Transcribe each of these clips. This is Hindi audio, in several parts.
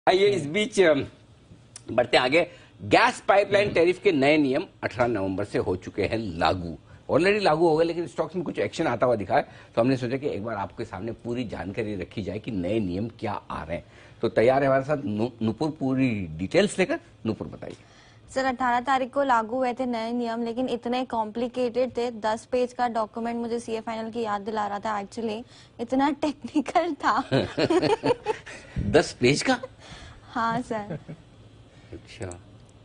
आइए इस बीच बढ़ते आगे। गैस पाइपलाइन टैरिफ के नए नियम 18 नवंबर से हो चुके हैं लागू। ऑलरेडी लागू हो गए, लेकिन स्टॉक्स में कुछ एक्शन आता हुआ दिखा है, तो हमने सोचा कि एक बार आपके सामने पूरी जानकारी रखी जाए कि नए नियम क्या आ रहे हैं। तो तैयार है हमारे साथ नूपुर पूरी डिटेल्स लेकर। नूपुर बताइए। सर 18 तारीख को लागू हुए थे नए नियम, लेकिन इतने कॉम्प्लिकेटेड थे। 10 पेज का डॉक्यूमेंट मुझे सीए फाइनल की याद दिला रहा था। एक्चुअली इतना टेक्निकल था। 10 पेज का? हाँ सर। अच्छा,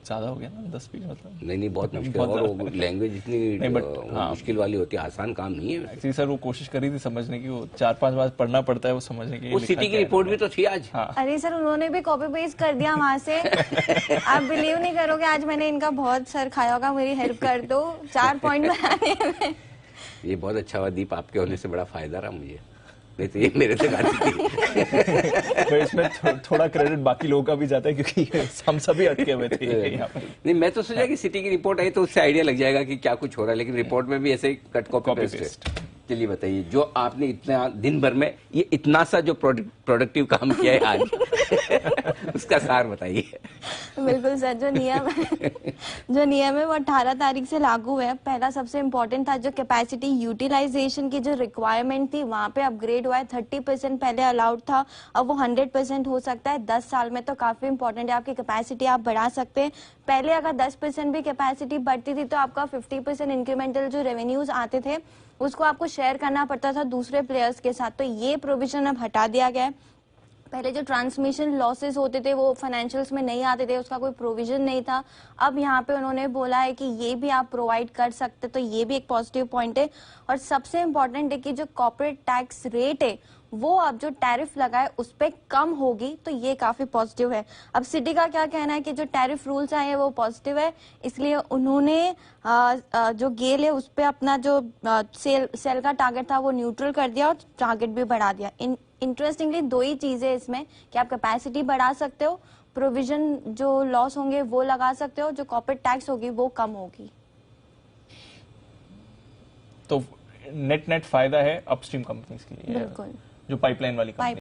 ज्यादा हो गया ना 10 पेज मतलब। नहीं बहुत मुश्किल है, और वो लैंग्वेज इतनी मुश्किल वाली होती है, आसान काम नहीं है। एक्चुअली सर वो कोशिश करी थी समझने की, वो 4-5 बार पढ़ना पड़ता है वो समझने की। वो सिटी की रिपोर्ट भी तो थी आज। हाँ। अरे सर उन्होंने भी कॉपी पेस्ट कर दिया वहां से। आप बिलीव नहीं करोगे, आज मैंने इनका बहुत सर खाया होगा, मेरी हेल्प कर दो 4 पॉइंट बनाने में। ये बहुत अच्छा हुआ दीप, आपके होने से बड़ा फायदा रहा मुझे, नहीं तो ये मेरे से गाती थी। तो इसमें थोड़ा क्रेडिट बाकी लोगों का भी जाता है, क्योंकि हम सभी अटके हुए थे यहाँ पर। नहीं, मैं तो सोचा कि सिटी की रिपोर्ट आई तो उससे आइडिया लग जाएगा कि क्या कुछ हो रहा है, लेकिन रिपोर्ट में भी ऐसे ही कट कॉपी पेस्ट है। चलिए बताइए, जो आपने इतना दिन भर में ये इतना सा जो प्रोडक्टिव काम किया है आज, उसका सार बताइए। बिल्कुल सर, जो नियम है वो 18 तारीख से लागू है। पहला सबसे इम्पोर्टेंट था, जो कैपेसिटी यूटिलाइजेशन की जो रिक्वायरमेंट थी वहां पे अपग्रेड हुआ है। 30% पहले अलाउड था, अब वो 100% हो सकता है 10 साल में। तो काफी इंपॉर्टेंट है, आपकी कैपेसिटी आप बढ़ा सकते हैं। पहले अगर 10% भी कैपेसिटी बढ़ती थी तो आपका 50% इंक्रीमेंटल जो रेवेन्यूज आते थे उसको आपको शेयर करना पड़ता था दूसरे प्लेयर्स के साथ। तो ये प्रोविजन अब हटा दिया गया है। पहले जो ट्रांसमिशन लॉसेस होते थे वो फाइनेंशियल्स में नहीं आते थे, उसका कोई प्रोविजन नहीं था। अब यहाँ पे उन्होंने बोला है कि ये भी आप प्रोवाइड कर सकते, तो ये भी एक पॉजिटिव पॉइंट है। और सबसे इम्पोर्टेंट है कि जो कॉर्पोरेट टैक्स रेट है वो अब जो टैरिफ लगा है उस पर कम होगी, तो ये काफी पॉजिटिव है। अब सिटी का क्या कहना है कि जो टैरिफ रूल्स आए हैं वो पॉजिटिव है, इसलिए उन्होंने जो गेल है उस पर अपना जो सेल का टारगेट था वो न्यूट्रल कर दिया और टारगेट भी बढ़ा दिया। इंटरेस्टिंगली 2 ही चीजें इसमें कि आप कैपेसिटी बढ़ा सकते हो, प्रोविजन जो लॉस होंगे वो लगा सकते हो, जो कॉर्पोरेट टैक्स होगी वो कम होगी। तो नेट फायदा है अपस्ट्रीम कंपनीज के लिए, बिल्कुल, जो पाइपलाइन वाली कंपनी।